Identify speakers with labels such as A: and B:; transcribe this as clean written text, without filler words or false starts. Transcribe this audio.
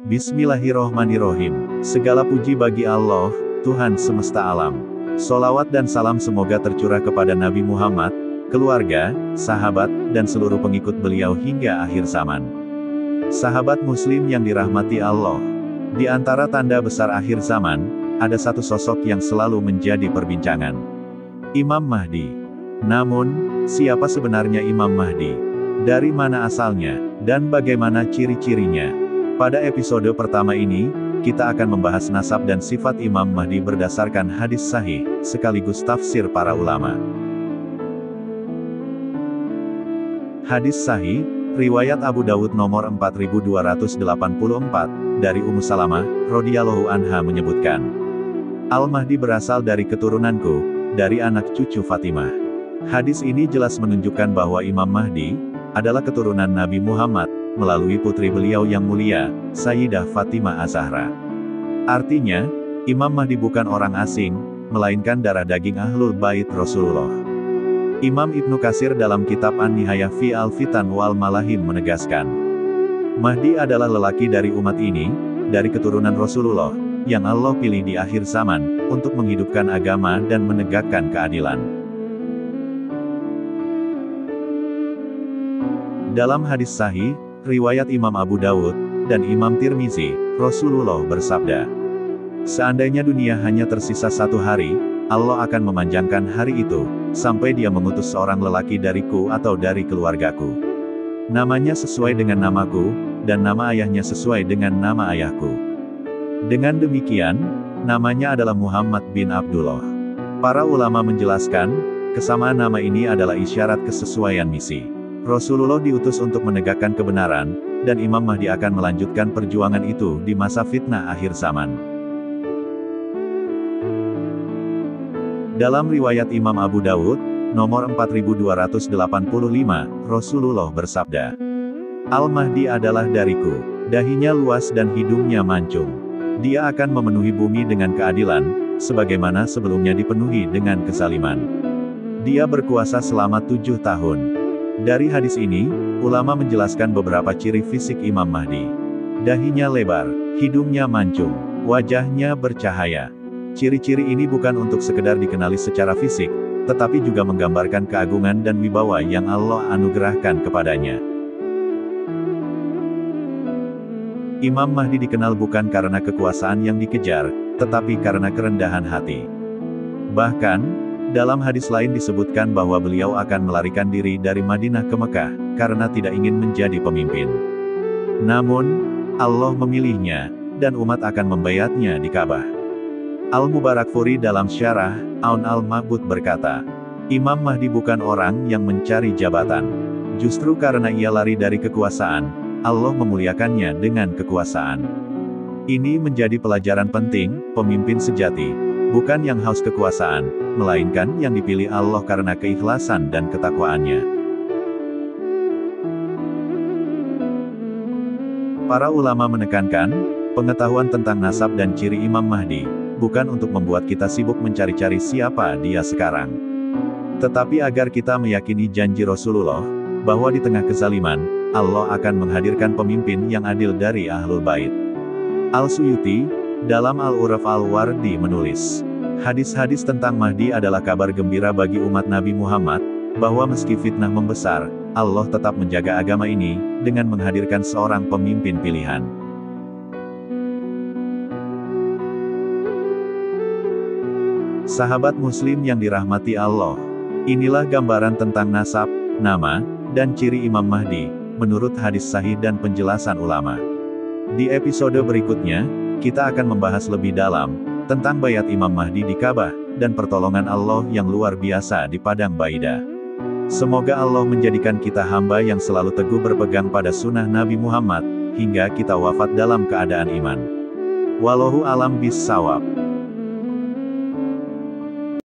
A: Bismillahirrohmanirrohim. Segala puji bagi Allah, Tuhan semesta alam. Sholawat dan salam semoga tercurah kepada Nabi Muhammad, keluarga, sahabat, dan seluruh pengikut beliau hingga akhir zaman. Sahabat muslim yang dirahmati Allah. Di antara tanda besar akhir zaman, ada satu sosok yang selalu menjadi perbincangan. Imam Mahdi. Namun, siapa sebenarnya Imam Mahdi? Dari mana asalnya? Dan bagaimana ciri-cirinya? Pada episode pertama ini, kita akan membahas nasab dan sifat Imam Mahdi berdasarkan hadis sahih, sekaligus tafsir para ulama. Hadis sahih, riwayat Abu Dawud nomor 4284, dari Ummu Salamah, radhiyallahu anha menyebutkan, Al-Mahdi berasal dari keturunanku, dari anak cucu Fatimah. Hadis ini jelas menunjukkan bahwa Imam Mahdi adalah keturunan Nabi Muhammad, melalui putri beliau yang mulia, Sayyidah Fatimah Az-Zahra. Artinya, Imam Mahdi bukan orang asing, melainkan darah daging Ahlul Bait Rasulullah. Imam Ibnu Katsir dalam kitab An-Nihayah fi Al-Fitan wal Malahim menegaskan, Mahdi adalah lelaki dari umat ini, dari keturunan Rasulullah, yang Allah pilih di akhir zaman, untuk menghidupkan agama dan menegakkan keadilan. Dalam hadis sahih, riwayat Imam Abu Dawud, dan Imam Tirmizi, Rasulullah bersabda, seandainya dunia hanya tersisa satu hari, Allah akan memanjangkan hari itu, sampai Dia mengutus seorang lelaki dariku atau dari keluargaku. Namanya sesuai dengan namaku, dan nama ayahnya sesuai dengan nama ayahku. Dengan demikian, namanya adalah Muhammad bin Abdullah. Para ulama menjelaskan, kesamaan nama ini adalah isyarat kesesuaian misi. Rasulullah diutus untuk menegakkan kebenaran, dan Imam Mahdi akan melanjutkan perjuangan itu di masa fitnah akhir zaman. Dalam riwayat Imam Abu Dawud, nomor 4285, Rasulullah bersabda, Al-Mahdi adalah dariku, dahinya luas dan hidungnya mancung. Dia akan memenuhi bumi dengan keadilan, sebagaimana sebelumnya dipenuhi dengan kezaliman. Dia berkuasa selama 7 tahun. Dari hadis ini, ulama menjelaskan beberapa ciri fisik Imam Mahdi. Dahinya lebar, hidungnya mancung, wajahnya bercahaya. Ciri-ciri ini bukan untuk sekedar dikenali secara fisik, tetapi juga menggambarkan keagungan dan wibawa yang Allah anugerahkan kepadanya. Imam Mahdi dikenal bukan karena kekuasaan yang dikejar, tetapi karena kerendahan hati. Bahkan, dalam hadis lain disebutkan bahwa beliau akan melarikan diri dari Madinah ke Mekah, karena tidak ingin menjadi pemimpin. Namun, Allah memilihnya, dan umat akan membayatnya di Ka'bah. Al-Mubarakfuri dalam syarah, Aun al-Ma'bud berkata, Imam Mahdi bukan orang yang mencari jabatan. Justru karena ia lari dari kekuasaan, Allah memuliakannya dengan kekuasaan. Ini menjadi pelajaran penting, pemimpin sejati bukan yang haus kekuasaan, melainkan yang dipilih Allah karena keikhlasan dan ketakwaannya. Para ulama menekankan, pengetahuan tentang nasab dan ciri Imam Mahdi, bukan untuk membuat kita sibuk mencari-cari siapa dia sekarang. Tetapi agar kita meyakini janji Rasulullah, bahwa di tengah kezaliman, Allah akan menghadirkan pemimpin yang adil dari Ahlul Bait. Al-Suyuti, dalam Al-Uraf Al-Wardi menulis, hadis-hadis tentang Mahdi adalah kabar gembira bagi umat Nabi Muhammad, bahwa meski fitnah membesar, Allah tetap menjaga agama ini, dengan menghadirkan seorang pemimpin pilihan. Sahabat muslim yang dirahmati Allah, inilah gambaran tentang nasab, nama, dan ciri Imam Mahdi, menurut hadis sahih dan penjelasan ulama. Di episode berikutnya, kita akan membahas lebih dalam, tentang bayat Imam Mahdi di Ka'bah, dan pertolongan Allah yang luar biasa di Padang Baidah. Semoga Allah menjadikan kita hamba yang selalu teguh berpegang pada sunnah Nabi Muhammad, hingga kita wafat dalam keadaan iman. Wallahu alam bis shawab.